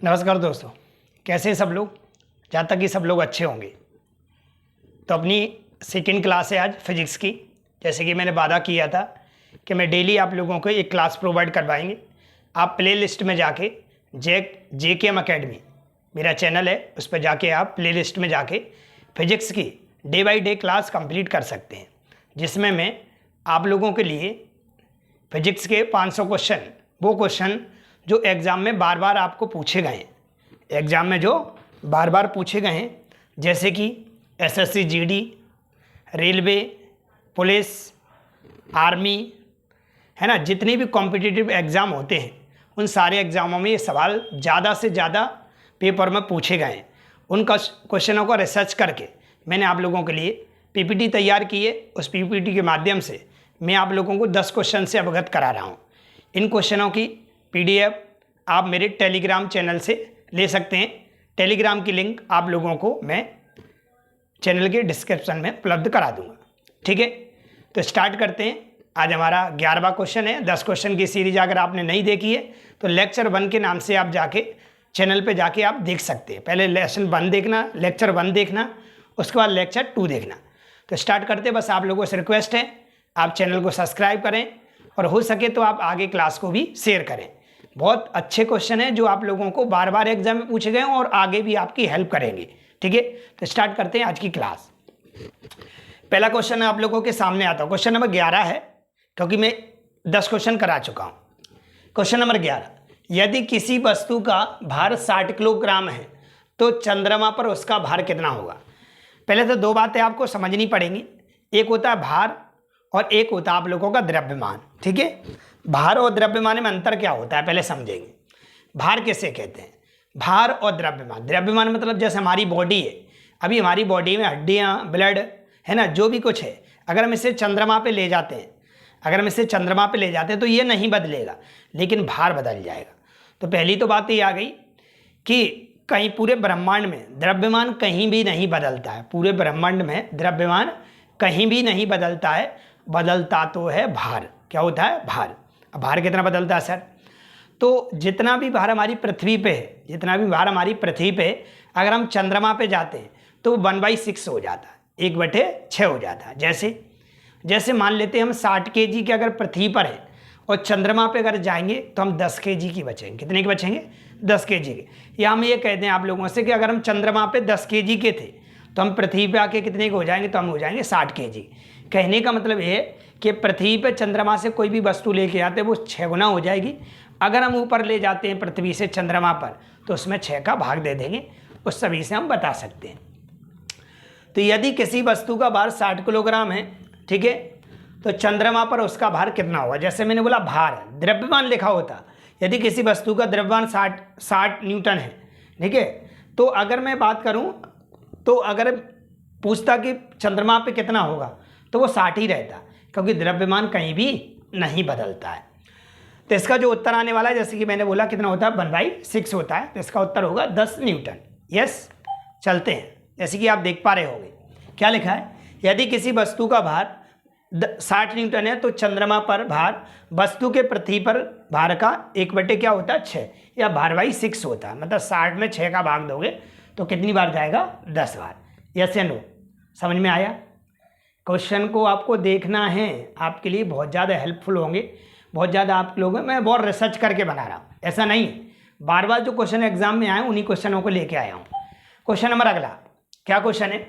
नमस्कार दोस्तों, कैसे हैं सब लोग। जहाँ तक कि सब लोग अच्छे होंगे। तो अपनी सेकंड क्लास है आज फिजिक्स की। जैसे कि मैंने वादा किया था कि मैं डेली आप लोगों को एक क्लास प्रोवाइड करवाएंगे। आप प्ले लिस्ट में जाके JKM अकेडमी मेरा चैनल है, उस पर जाके आप प्ले लिस्ट में जाके फिजिक्स की day by day class complete कर सकते हैं, जिसमें मैं आप लोगों के लिए फिजिक्स के 500 क्वेश्चन, वो क्वेश्चन जो एग्ज़ाम में बार बार आपको पूछे गए हैं, एग्ज़ाम में जो बार बार पूछे गए हैं, जैसे कि SSC GD, railway, police, army, है ना, जितने भी कॉम्पिटिटिव एग्ज़ाम होते हैं उन सारे एग्ज़ामों में ये सवाल ज़्यादा से ज़्यादा पेपर में पूछे गए हैं। उन क्वेश्चनों को रिसर्च करके मैंने आप लोगों के लिए PPT तैयार की है। उस PPT के माध्यम से मैं आप लोगों को 10 क्वेश्चन से अवगत करा रहा हूँ। इन क्वेश्चनों की PDF आप मेरे टेलीग्राम चैनल से ले सकते हैं। टेलीग्राम की लिंक आप लोगों को मैं चैनल के डिस्क्रिप्शन में उपलब्ध करा दूंगा। ठीक है, तो स्टार्ट करते हैं। आज हमारा 11वां क्वेश्चन है। 10 क्वेश्चन की सीरीज अगर आपने नहीं देखी है तो लेक्चर 1 के नाम से आप जाके चैनल पे जाके आप देख सकते हैं। पहले लेक्चर 1 देखना, उसके बाद लेक्चर 2 देखना। तो स्टार्ट करते हैं। बस आप लोगों से रिक्वेस्ट है, आप चैनल को सब्सक्राइब करें और हो सके तो आप आगे क्लास को भी शेयर करें। बहुत अच्छे क्वेश्चन हैं जो आप लोगों को बार बार एग्जाम में पूछे गए हैं और आगे भी आपकी हेल्प करेंगे। ठीक है, तो स्टार्ट करते हैं आज की क्लास। पहला क्वेश्चन आप लोगों के सामने आता है। क्वेश्चन नंबर 11 है, क्योंकि मैं 10 क्वेश्चन करा चुका हूँ। क्वेश्चन नंबर 11, यदि किसी वस्तु का भार 60 किलोग्राम है तो चंद्रमा पर उसका भार कितना होगा। पहले तो 2 बातें आपको समझनी पड़ेंगी। एक होता है भार और एक होता है आप लोगों का द्रव्यमान। ठीक है, भार और द्रव्यमान में अंतर क्या होता है पहले समझेंगे। भार किसे कहते हैं, भार और द्रव्यमान। द्रव्यमान मतलब जैसे हमारी बॉडी है, अभी हमारी बॉडी में हड्डियाँ, ब्लड, है ना, जो भी कुछ है, अगर हम इसे चंद्रमा पे ले जाते हैं, तो ये नहीं बदलेगा, लेकिन भार बदल जाएगा। तो पहली तो बात ये आ गई कि कहीं पूरे ब्रह्मांड में द्रव्यमान कहीं भी नहीं बदलता है। पूरे ब्रह्मांड में द्रव्यमान कहीं भी नहीं बदलता है, बदलता तो है भार। क्या होता है, भार। अब भार कितना बदलता है सर, तो जितना भी भार हमारी पृथ्वी पे है, अगर हम चंद्रमा पे जाते हैं तो 1/6 हो जाता है, 1/6 हो जाता है। जैसे मान लेते हैं हम 60 kg के अगर पृथ्वी पर हैं और चंद्रमा पे अगर जाएंगे तो हम 10 kg की बचेंगे। कितने के बचेंगे, 10 kg के। या हम ये कहते हैं आप लोगों से कि अगर हम चंद्रमा पे 10 kg के थे तो हम पृथ्वी पे आके कितने के हो जाएंगे, तो हम हो जाएंगे 60 kg। कहने का मतलब ये है कि पृथ्वी पे चंद्रमा से कोई भी वस्तु लेके आते हैं वो 6 गुना हो जाएगी। अगर हम ऊपर ले जाते हैं पृथ्वी से चंद्रमा पर तो उसमें 6 का भाग दे देंगे। उस सभी से हम बता सकते हैं। तो यदि किसी वस्तु का भार 60 किलोग्राम है, ठीक है, तो चंद्रमा पर उसका भार कितना होगा। जैसे मैंने बोला भार, द्रव्यमान लिखा होता, यदि किसी वस्तु का द्रव्यमान 60 न्यूटन है, ठीक है, तो अगर मैं बात करूं, तो अगर पूछता कि चंद्रमा पे कितना होगा तो वो 60 ही रहता, क्योंकि द्रव्यमान कहीं भी नहीं बदलता है। तो इसका जो उत्तर आने वाला है, जैसे कि मैंने बोला, कितना होता है, 1/6 होता है। तो इसका उत्तर होगा 10 न्यूटन। यस, चलते हैं। जैसे कि आप देख पा रहे होंगे क्या लिखा है, यदि किसी वस्तु का भार 60 न्यूटन है तो चंद्रमा पर भार वस्तु के पृथ्वी पर भार का 1/6 क्या होता है, 6, या भार/6 होता है। मतलब 60 में 6 का भाग दोगे तो कितनी बार जाएगा, 10 बार। यस या नो, समझ में आया। क्वेश्चन को आपको देखना है, आपके लिए बहुत ज़्यादा हेल्पफुल होंगे, बहुत ज़्यादा आप लोग। मैं बहुत रिसर्च करके बना रहा हूँ, ऐसा नहीं बार बार जो क्वेश्चन एग्जाम में आए उन्हीं क्वेश्चनों को लेके आया हूँ। क्वेश्चन नंबर अगला, क्या क्वेश्चन है,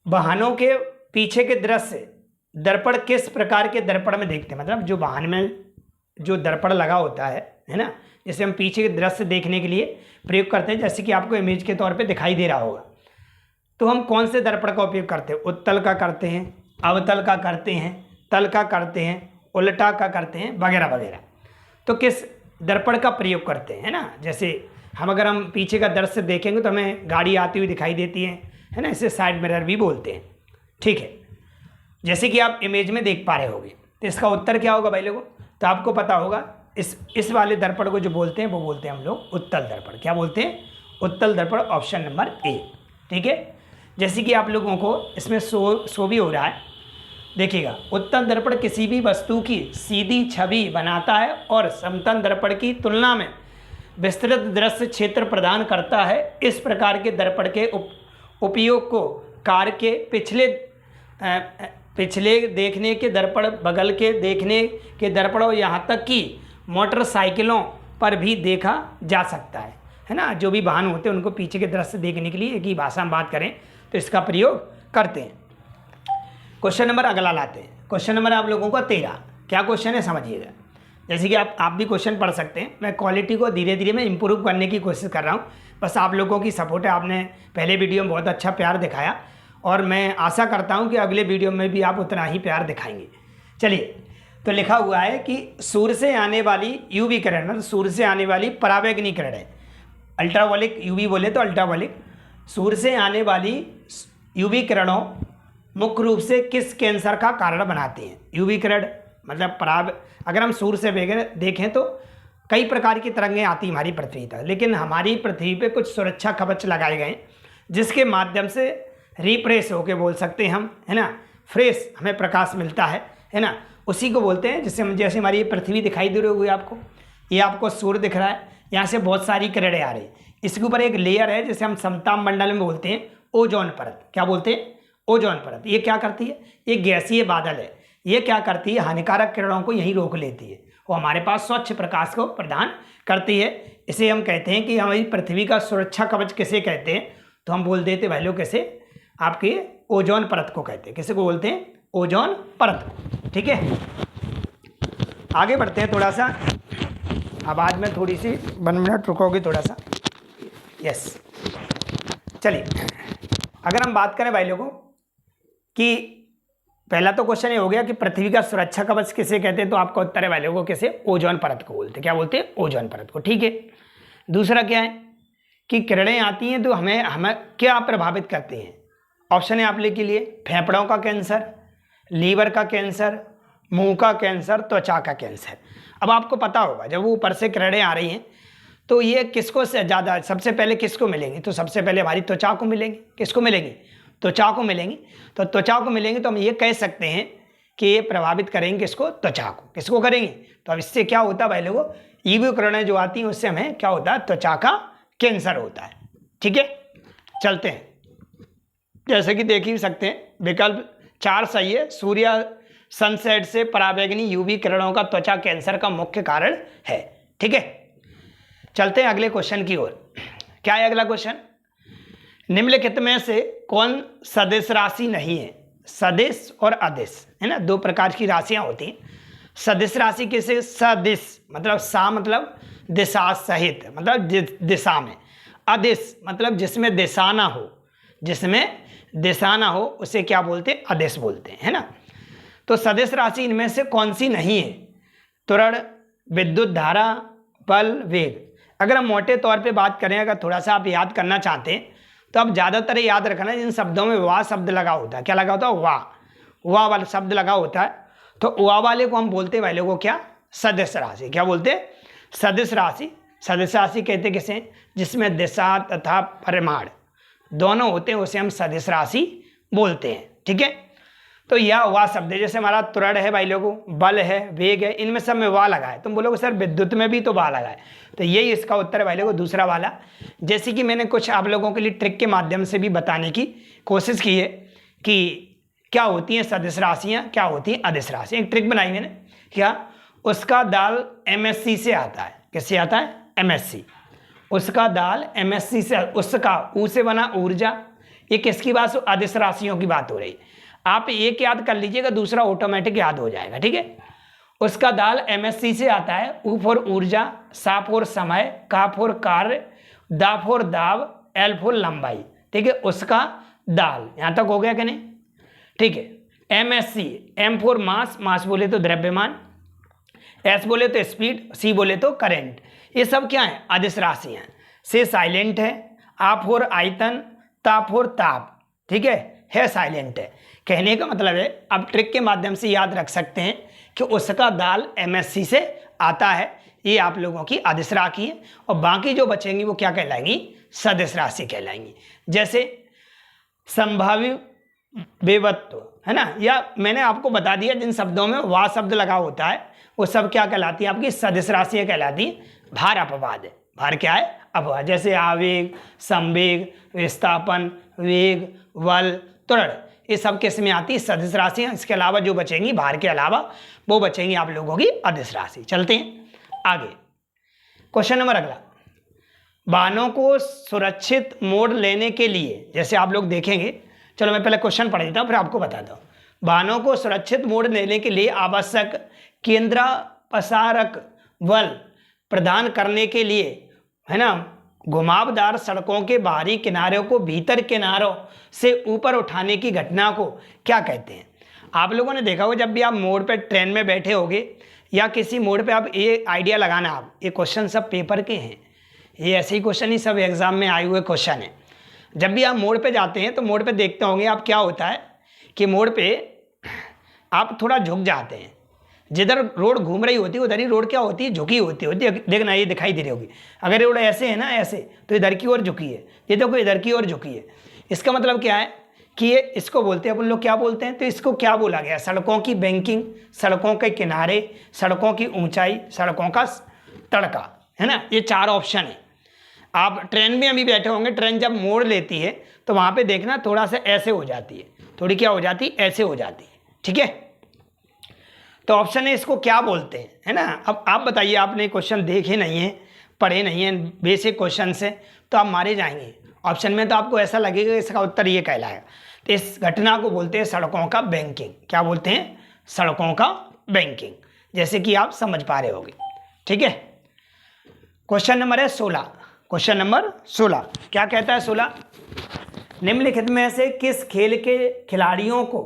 वाहनों के पीछे के दृश्य दर्पण किस प्रकार के दर्पण में देखते हैं। मतलब जो वाहन में जो दर्पण लगा होता है ना, जैसे हम पीछे के दृश्य देखने के लिए प्रयोग करते हैं, जैसे कि आपको इमेज के तौर पे दिखाई दे रहा होगा, तो हम कौन से दर्पण का उपयोग करते हैं। उत्तल का करते हैं, अवतल का करते हैं, तल का करते हैं, उल्टा का करते हैं, वगैरह वगैरह। तो किस दर्पण का प्रयोग करते हैं, है ना। जैसे अगर हम पीछे का दृश्य देखेंगे तो हमें गाड़ी आती हुई दिखाई देती है ना, इसे साइड मिरर भी बोलते हैं। ठीक है, जैसे कि आप इमेज में देख पा रहे होंगे। तो इसका उत्तर क्या होगा भाई लोगों, तो आपको पता होगा इस वाले दर्पण को जो बोलते हैं वो बोलते हैं हम लोग उत्तल दर्पण। क्या बोलते हैं, उत्तल दर्पण, ऑप्शन नंबर ए। ठीक है, जैसे कि आप लोगों को इसमें शो भी हो रहा है, देखिएगा। उत्तल दर्पण किसी भी वस्तु की सीधी छवि बनाता है और समतल दर्पण की तुलना में विस्तृत दृश्य क्षेत्र प्रदान करता है। इस प्रकार के दर्पण के उपयोग को कार के पिछले देखने के दर्पण, बगल के देखने के दर्पण और यहाँ तक कि मोटरसाइकिलों पर भी देखा जा सकता है ना। जो भी वाहन होते हैं उनको पीछे के दृश्य देखने के लिए एक ही भाषा में बात करें तो इसका प्रयोग करते हैं। क्वेश्चन नंबर अगला लाते हैं। क्वेश्चन नंबर आप लोगों का 13। क्या क्वेश्चन है समझिएगा। जैसे कि आप भी क्वेश्चन पढ़ सकते हैं। मैं क्वालिटी को धीरे धीरे मैं इम्प्रूव करने की कोशिश कर रहा हूँ। बस आप लोगों की सपोर्ट है। आपने पहले वीडियो में बहुत अच्छा प्यार दिखाया और मैं आशा करता हूँ कि अगले वीडियो में भी आप उतना ही प्यार दिखाएंगे। चलिए, तो लिखा हुआ है कि सूर्य से आने वाली यूवी किरण, मतलब सूर्य से आने वाली पराबैंगनी किरण है। अल्ट्रावायलेट यूवी बोले तो अल्ट्रावायलेट। सूर्य से आने वाली यूवी किरणों मुख्य रूप से किस कैंसर का कारण बनाती हैं? यूवी किरण मतलब अगर हम सूर्य से देखें तो कई प्रकार की तरंगें आती हमारी पृथ्वी तक, लेकिन हमारी पृथ्वी पे कुछ सुरक्षा कवच लगाए गए जिसके माध्यम से रिफ्रेश होके बोल सकते हैं हम, है ना, फ्रेश हमें प्रकाश मिलता है ना। उसी को बोलते हैं जिससे हम, जैसे हमारी ये पृथ्वी दिखाई दे रही होगी आपको, ये आपको सूर्य दिख रहा है, यहाँ से बहुत सारी किरणें आ रही है। इसके ऊपर एक लेयर है जिसे हम समताप मंडल में बोलते हैं ओजोन परत। क्या बोलते हैं? ओजोन परत। ये क्या करती है? ये गैसीय बादल है। ये क्या करती है? हानिकारक किरणों को यहीं रोक लेती है और हमारे पास स्वच्छ प्रकाश को प्रदान करती है। इसे हम कहते हैं कि हमारी पृथ्वी का सुरक्षा कवच किसे कहते हैं? तो हम बोल देते भाई लोग कैसे, आपके ओजोन परत को कहते हैं। किसे को बोलते हैं? ओजोन परत। ठीक है, आगे बढ़ते हैं थोड़ा सा। आवाज़ में थोड़ी सी 1 मिनट रुकोगे थोड़ा सा। यस, चलिए, अगर हम बात करें भाई लोगों कि पहला तो क्वेश्चन ये हो गया कि पृथ्वी का सुरक्षा कवच किसे कहते हैं, तो आपका उत्तर है भाई लोगों किसे? ओजोन परत को बोलते हैं। क्या बोलते हैं? ओजोन परत को। ठीक है, दूसरा क्या है कि किरणें आती हैं तो हमें क्या प्रभावित करती हैं? ऑप्शन है आप लोग के लिए, फेफड़ों का कैंसर, लीवर का कैंसर, मुंह का कैंसर, त्वचा का कैंसर। अब आपको पता होगा जब वो ऊपर से किरणें आ रही हैं तो ये किसको से ज़्यादा, सबसे पहले किसको मिलेंगी? तो सबसे पहले हमारी त्वचा को मिलेंगी। किसको मिलेंगी? त्वचा को मिलेंगी। तो त्वचा को मिलेंगी तो हम ये कह सकते हैं कि ये प्रभावित करेंगे किसको? त्वचा को। किसको करेंगे? तो अब इससे क्या होता है भाई लोगों, यूवी किरणें जो आती हैं उससे हमें क्या होता है? त्वचा का कैंसर होता है। ठीक है, चलते हैं। जैसे कि देख ही सकते हैं, विकल्प 4 सही है। सूर्य सनसेट से पराबैंगनी यूवी किरणों का त्वचा कैंसर का मुख्य कारण है। ठीक है, चलते हैं अगले क्वेश्चन की ओर। क्या है अगला क्वेश्चन? निम्नलिखित में से कौन सदिश राशि नहीं है? सदिश और अदिश, है ना, 2 प्रकार की राशियां होती हैं। सदिश राशि किसे? सदिश मतलब सा मतलब दिशा सहित, मतलब दिशा में। अदिश मतलब जिसमें दिशा ना हो, जिसमें दिशा ना हो उसे क्या बोलते हैं? अदिश बोलते हैं, है ना। तो सदिश राशि इनमें से कौन सी नहीं है? त्वरण, विद्युत धारा, बल, वेग। अगर हम मोटे तौर पे बात करें, अगर थोड़ा सा आप याद करना चाहते हैं तो आप ज़्यादातर याद रखना इन शब्दों में वाह शब्द लगा होता है। क्या लगा होता है? वाह वाला शब्द लगा होता है। तो वाह वाले को हम बोलते हैं वाले को क्या? सदिश राशि। क्या बोलते हैं? सदिश राशि। सदिश राशि कहते किसे? जिसमें दिशा तथा परिमाण दोनों होते हैं उसे हम सदिश राशि बोलते हैं। ठीक है, तो यह वाह शब्द है। जैसे हमारा त्वरण है भाई लोगों, बल है, वेग है, इनमें सब में वाह लगा है। तुम बोलोगे सर विद्युत में भी तो वाह लगा है, तो यही इसका उत्तर है भाई लोगों, दूसरा वाला। जैसे कि मैंने कुछ आप लोगों के लिए ट्रिक के माध्यम से भी बताने की कोशिश की है कि क्या होती हैं सदिश राशियाँ, क्या होती हैं अदिश राशियाँ। एक ट्रिक बनाई मैंने, क्या? उसका दाल MSC से आता है। किससे आता है? MSC। उसका दाल MSC से, उसका ऊ से बना ऊर्जा। ये किसकी बात? अदिश राशियों की बात हो रही है। आप एक याद कर लीजिएगा, दूसरा ऑटोमेटिक याद हो जाएगा। ठीक है, उसका दाल MSC से आता है। ऊ फॉर ऊर्जा, सा फॉर समय, का फॉर कार्य, दा फॉर दाव, एल फॉर लंबाई। ठीक है, उसका दाल, यहां तक हो गया कि नहीं? ठीक है, MSC, M फॉर मास, मास बोले तो द्रव्यमान, S बोले तो स्पीड, C बोले तो करंट। ये सब क्या है? अदिश राशियां। से साइलेंट है, आ फॉर आयतन, ता फॉर ताप। ठीक है साइलेंट है। कहने का मतलब है आप ट्रिक के माध्यम से याद रख सकते हैं कि उसका दाल MSC से आता है। ये आप लोगों की अदिश राशि है और बाकी जो बचेंगी वो क्या कहलाएंगी? सदिश राशि कहलाएंगी। जैसे संभाव्य बेवत्व, है ना, या मैंने आपको बता दिया जिन शब्दों में वाह शब्द लगा होता है वो सब क्या कहलाती है? आपकी सदिश राशियाँ कहलाती है। भार अपवाद, भार क्या है? अपवाह। जैसे आवेग, संवेग, विस्थापन, वेग, बल, त्वरण, ये सब किस में आती है? सदिश राशियां। इसके अलावा जो बचेंगी भार के अलावा वो बचेंगी आप लोगों की अदिश राशि। चलते हैं आगे। क्वेश्चन नंबर अगला, वाहनों को सुरक्षित मोड़ लेने के लिए, जैसे आप लोग देखेंगे, चलो मैं पहले क्वेश्चन पढ़ देता हूँ फिर आपको बताता हूँ। वाहनों को सुरक्षित मोड़ लेने के लिए आवश्यक केंद्रापसारक बल प्रदान करने के लिए, है ना, घुमावदार सड़कों के बाहरी किनारों को भीतर किनारों से ऊपर उठाने की घटना को क्या कहते हैं? आप लोगों ने देखा होगा जब भी आप मोड़ पे ट्रेन में बैठे होगे या किसी मोड़ पे, आप ये आइडिया लगाना, आप ये क्वेश्चन सब पेपर के हैं, ये ऐसे ही क्वेश्चन ही सब एग्जाम में आए हुए क्वेश्चन हैं। जब भी आप मोड़ पे जाते हैं तो मोड़ पे देखते होंगे आप, क्या होता है कि मोड़ पे आप थोड़ा झुक जाते हैं, जिधर रोड घूम रही होती है उधर ही रोड क्या होती है? झुकी होती है। देखना ये दिखाई दे रही होगी, अगर रोड ऐसे है ना, ऐसे, तो इधर की ओर झुकी है, ये देखो इधर की ओर झुकी है। इसका मतलब क्या है कि ये, इसको बोलते हैं अपन लोग, क्या बोलते हैं? तो इसको क्या बोला गया? सड़कों की बैंकिंग, सड़कों के किनारे, सड़कों की ऊंचाई, सड़कों का तड़का, है ना। ये 4 ऑप्शन है। आप ट्रेन में अभी बैठे होंगे, ट्रेन जब मोड़ लेती है तो वहाँ पे देखना थोड़ा सा ऐसे हो जाती है, थोड़ी क्या हो जाती है? ऐसे हो जाती है, ठीक है। तो ऑप्शन है, इसको क्या बोलते हैं, है ना। अब आप बताइए, आपने क्वेश्चन देखे नहीं है, पढ़े नहीं है, बेसिक क्वेश्चन से, तो आप मारे जाएंगे ऑप्शन में, तो आपको ऐसा लगेगा इसका उत्तर ये कहलाएगा। तो इस घटना को बोलते हैं सड़कों का बैंकिंग। क्या बोलते हैं? सड़कों का बैंकिंग, जैसे कि आप समझ पा रहे होगे, ठीक है। क्वेश्चन नंबर है 16। क्वेश्चन नंबर 16 क्या कहता है? 16, निम्नलिखित में से किस खेल के खिलाड़ियों को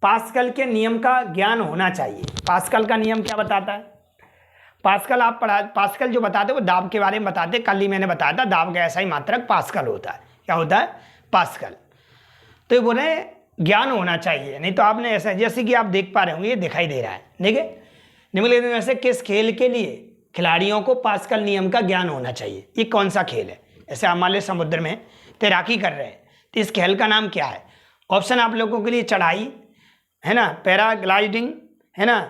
पास्कल के नियम का ज्ञान होना चाहिए? पास्कल का नियम क्या बताता है? पास्कल आप पढ़ा, पास्कल जो बताते वो दाब के बारे में बताते। कल ही मैंने बताया था, दाब का ऐसा ही मात्रक पास्कल होता है। क्या होता है? पास्कल। तो ये बोले ज्ञान होना चाहिए, नहीं तो आपने ऐसा, जैसे कि आप देख पा रहे होंगे, ये दिखाई दे रहा है, ठीक है। निम्नलिखित में से किस खेल के लिए खिलाड़ियों को पास्कल नियम का ज्ञान होना चाहिए? ये कौन सा खेल है? ऐसे हमारे समुद्र में तैराकी कर रहे हैं, तो इस खेल का नाम क्या है? ऑप्शन आप लोगों के लिए चढ़ाई, है ना, पैराग्लाइडिंग, है ना,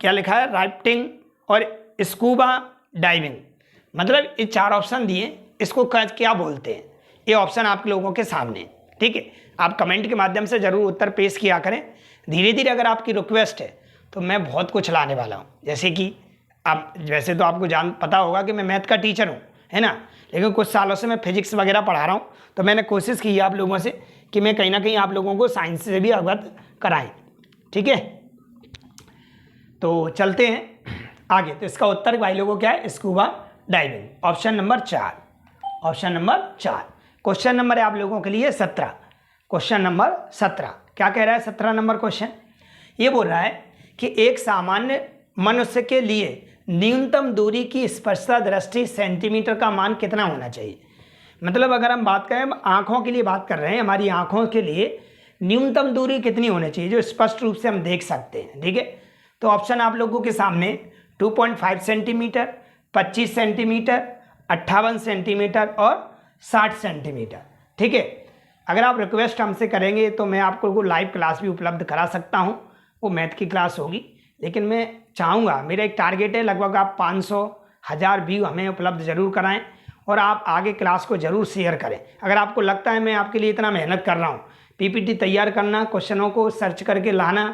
क्या लिखा है, राफ्टिंग और स्कूबा डाइविंग। मतलब ये 4 ऑप्शन दिए, इसको क्या बोलते हैं? ये ऑप्शन आप लोगों के सामने, ठीक है। आप कमेंट के माध्यम से ज़रूर उत्तर पेश किया करें। धीरे धीरे अगर आपकी रिक्वेस्ट है तो मैं बहुत कुछ लाने वाला हूँ। जैसे कि आप, वैसे तो आपको पता होगा कि मैं मैथ का टीचर हूँ, है ना, लेकिन कुछ सालों से मैं फिजिक्स वगैरह पढ़ा रहा हूँ, तो मैंने कोशिश की है आप लोगों से कि मैं कहीं ना कहीं आप लोगों को साइंस से भी अवगत कराएं, ठीक है। तो चलते हैं आगे। तो इसका उत्तर भाई लोगों क्या है? Scuba diving, option number 4। Option number 4। Question number है आप लोगों के लिए 17। क्वेश्चन नंबर 17 क्या कह रहा है? 17 नंबर क्वेश्चन ये बोल रहा है कि एक सामान्य मनुष्य के लिए न्यूनतम दूरी की स्पर्शता दृष्टि सेंटीमीटर का मान कितना होना चाहिए? मतलब अगर हम बात करें, आंखों के लिए बात कर रहे हैं, हमारी आंखों के लिए न्यूनतम दूरी कितनी होनी चाहिए जो स्पष्ट रूप से हम देख सकते हैं, ठीक है। तो ऑप्शन आप लोगों के सामने 2.5 सेंटीमीटर, 25 सेंटीमीटर, 58 सेंटीमीटर और 60 सेंटीमीटर, ठीक है। अगर आप रिक्वेस्ट हमसे करेंगे तो मैं आपको लाइव क्लास भी उपलब्ध करा सकता हूँ, वो मैथ की क्लास होगी, लेकिन मैं चाहूँगा, मेरा एक टारगेट है लगभग आप 500-1000 व्यू हमें उपलब्ध ज़रूर कराएं और आप आगे क्लास को ज़रूर शेयर करें। अगर आपको लगता है मैं आपके लिए इतना मेहनत कर रहा हूँ, पीपीटी तैयार करना, क्वेश्चनों को सर्च करके लाना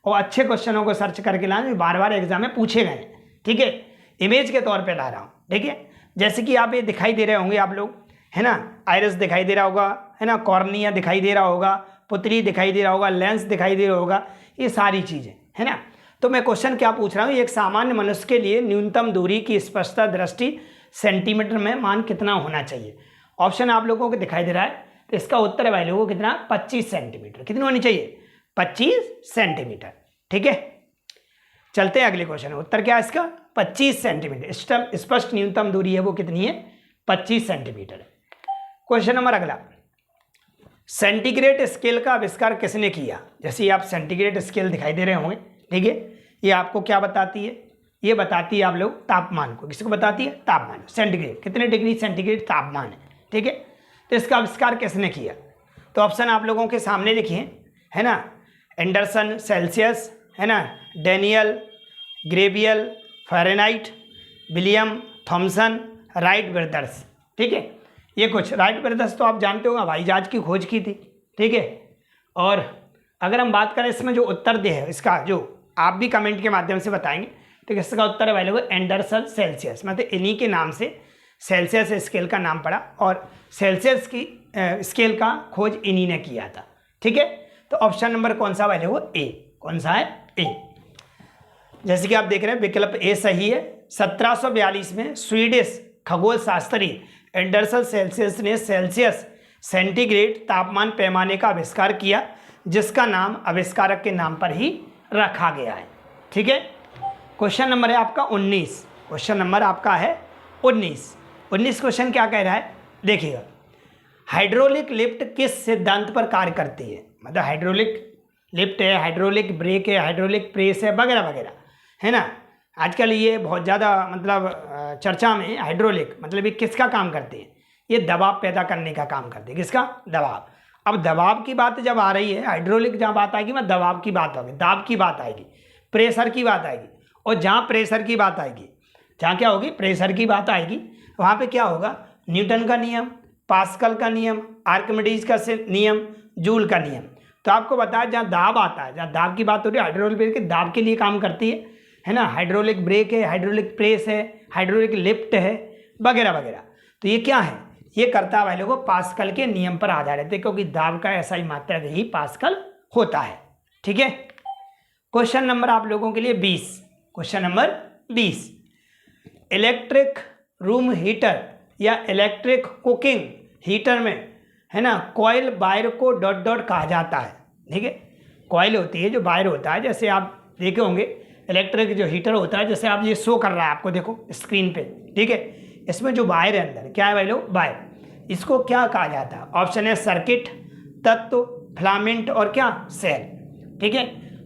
और अच्छे क्वेश्चनों को सर्च करके लाना जो बार बार एग्जाम में पूछे गए, ठीक है, इमेज के तौर पे ला रहा हूँ, ठीक है। जैसे कि आप ये दिखाई दे रहे होंगे आप लोग, है ना, आइरिस दिखाई दे रहा होगा, है ना, कॉर्निया दिखाई दे रहा होगा, पुतली दिखाई दे रहा होगा, लेंस दिखाई दे रहा होगा, ये सारी चीज़ें, है ना। तो मैं क्वेश्चन क्या पूछ रहा हूँ, एक सामान्य मनुष्य के लिए न्यूनतम दूरी की स्पष्टता दृष्टि सेंटीमीटर में मान कितना होना चाहिए? ऑप्शन आप लोगों को दिखाई दे रहा है, तो इसका उत्तर है भाई लोगों कितना? 25 सेंटीमीटर। कितनी होनी चाहिए? 25 सेंटीमीटर, ठीक है। चलते हैं अगले क्वेश्चन। उत्तर क्या है इसका? 25 सेंटीमीटर। स्पष्ट न्यूनतम दूरी है वो कितनी है? 25 सेंटीमीटर। क्वेश्चन नंबर अगला, सेंटीग्रेड स्केल का आविष्कार किसने किया? जैसे आप सेंटीग्रेड स्केल दिखाई दे रहे होंगे, ठीक है, ये आपको क्या बताती है? ये बताती है आप लोग तापमान को। किसको बताती है? तापमान। सेंटीग्रेड, कितने डिग्री सेंटीग्रेड तापमान है, ठीक है। तो इसका आविष्कार किसने किया? तो ऑप्शन आप लोगों के सामने लिखिए, है ना, एंडरसन, सेल्सियस, है ना, Daniel, Gabriel, Fahrenheit, William Thomson, Wright brothers. ठीक है, ये कुछ राइट ब्रदर्स तो आप जानते होंगे हवाई जहाज की खोज की थी। ठीक है, और अगर हम बात करें इसमें जो उत्तर दे है इसका, जो आप भी कमेंट के माध्यम से बताएंगे, तो इसका उत्तर अवेलेबल एंडरसन सेल्सियस, मतलब इन्हीं के नाम से सेल्सियस स्केल का नाम पड़ा और सेल्सियस की स्केल का खोज इन्हीं ने किया था। ठीक है, तो ऑप्शन नंबर कौन सा अवेलेबल? ए। कौन सा है? ए। जैसे कि आप देख रहे हैं विकल्प ए सही है। 1742 में स्वीडिश खगोल शास्त्री एंडरसन सेल्सियस ने सेल्सियस सेंटीग्रेड तापमान पैमाने का आविष्कार किया, जिसका नाम आविष्कारक के नाम पर ही रखा गया है। ठीक है, क्वेश्चन नंबर है आपका 19। क्वेश्चन नंबर आपका है 19 क्वेश्चन क्या कह रहा है देखिएगा। हाइड्रोलिक लिफ्ट किस सिद्धांत पर कार्य करती है? मतलब हाइड्रोलिक लिफ्ट है, हाइड्रोलिक ब्रेक है, हाइड्रोलिक प्रेस है, वगैरह वगैरह, है ना। आजकल ये बहुत ज़्यादा मतलब चर्चा में हाइड्रोलिक मतलब ये किसका काम करते हैं? ये दबाव पैदा करने का काम करते हैं। किसका? दबाव। अब दबाव की बात जब आ रही है, हाइड्रोलिक जहाँ बात आएगी मैं दबाव की बात होगी, दाब की बात आएगी, प्रेशर की बात आएगी। और जहाँ प्रेशर की बात आएगी, जहाँ क्या होगी? प्रेशर की बात आएगी, वहाँ पे क्या होगा? न्यूटन का नियम, पास्कल का नियम, आर्किमिडीज का नियम, जूल का नियम। तो आपको बताया जहाँ दाब आता है, जहाँ दाब की बात हो रही है, हाइड्रोलिक ब्रेक के दाब के लिए काम करती है ना। हाइड्रोलिक ब्रेक है, हाइड्रोलिक प्रेस है, हाइड्रोलिक लिफ्ट है, वगैरह वगैरह। तो ये क्या है? ये करता वाले को पास्कल के नियम पर आधारित है, क्योंकि दाब का ऐसा ही मात्रा ही पास्कल होता है। ठीक है, क्वेश्चन नंबर आप लोगों के लिए 20। Question number 20, electric room heater या इलेक्ट्रिक कुकिंग हीटर में, है ना, coil wire co dot dot कहा जाता है। ठीक है, कॉइल होती है जो वायर होता है, जैसे आप देखे होंगे इलेक्ट्रिक जो हीटर होता है, जैसे आप ये शो कर रहा है आपको, देखो स्क्रीन पे। ठीक है, इसमें जो वायर है अंदर क्या है भाई लोग? वायर। इसको क्या कहा जाता है? ऑप्शन है सर्किट, तत्व, फिलामेंट और क्या? सेल। ठीक है,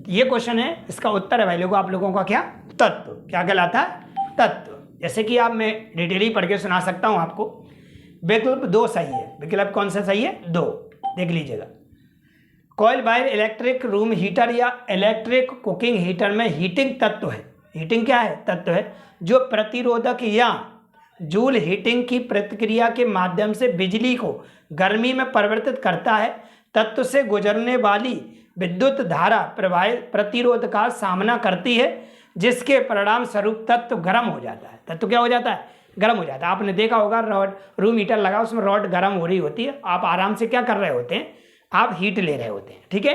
ये क्वेश्चन है, इसका उत्तर है भाई लोगों आप लोगों का क्या? तत्व। क्या कहलाता है? तत्व। जैसे कि आप मैं डिटेली पढ़ के सुना सकता हूँ आपको। विकल्प 2 सही है। विकल्प कौन सा सही है? 2। देख लीजिएगा, coil wire electric room heater या इलेक्ट्रिक कुकिंग हीटर में हीटिंग तत्व है। हीटिंग क्या है? तत्व है जो प्रतिरोधक या जूल हीटिंग की प्रतिक्रिया के माध्यम से बिजली को गर्मी में परिवर्तित करता है। तत्व से गुजरने वाली विद्युत धारा प्रवाहित प्रतिरोध का सामना करती है, जिसके परिणाम स्वरूप तत्व गर्म हो जाता है। तत्व क्या हो जाता है? गर्म हो जाता है। आपने देखा होगा रॉड, रूम हीटर लगा, उसमें रॉड गर्म हो रही होती है, आप आराम से क्या कर रहे होते हैं? आप हीट ले रहे होते हैं। ठीक है,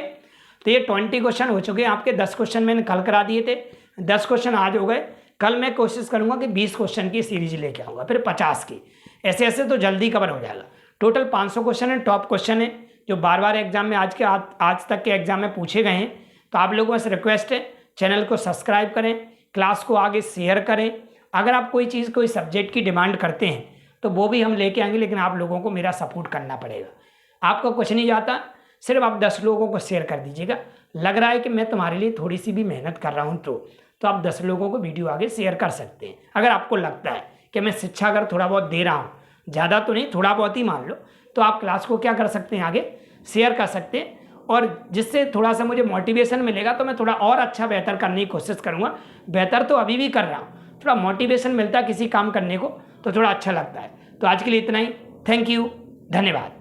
तो ये 20 क्वेश्चन हो चुके हैं आपके। 10 क्वेश्चन मैंने कल करा दिए थे, 10 क्वेश्चन आज हो गए। कल मैं कोशिश करूंगा कि 20 क्वेश्चन की सीरीज लेके आऊँगा, फिर 50 की। ऐसे ऐसे तो जल्दी कवर हो जाएगा। टोटल 500 क्वेश्चन है, टॉप क्वेश्चन है जो बार बार एग्जाम में आज तक के एग्जाम में पूछे गए हैं। तो आप लोगों से रिक्वेस्ट है, चैनल को सब्सक्राइब करें, क्लास को आगे शेयर करें। अगर आप कोई चीज़, कोई सब्जेक्ट की डिमांड करते हैं तो वो भी हम लेके आएंगे, लेकिन आप लोगों को मेरा सपोर्ट करना पड़ेगा। आपको कुछ नहीं जाता, सिर्फ आप 10 लोगों को शेयर कर दीजिएगा। लग रहा है कि मैं तुम्हारे लिए थोड़ी सी भी मेहनत कर रहा हूँ तो आप 10 लोगों को वीडियो आगे शेयर कर सकते हैं। अगर आपको लगता है कि मैं शिक्षा अगर थोड़ा बहुत दे रहा हूँ, ज़्यादा तो नहीं, थोड़ा बहुत ही मान लो, तो आप क्लास को क्या कर सकते हैं? आगे शेयर कर सकते हैं, और जिससे थोड़ा सा मुझे मोटिवेशन मिलेगा तो मैं थोड़ा और अच्छा बेहतर करने की कोशिश करूँगा। बेहतर तो अभी भी कर रहा हूँ, थोड़ा मोटिवेशन मिलता है किसी काम करने को तो थोड़ा अच्छा लगता है। तो आज के लिए इतना ही। थैंक यू, धन्यवाद।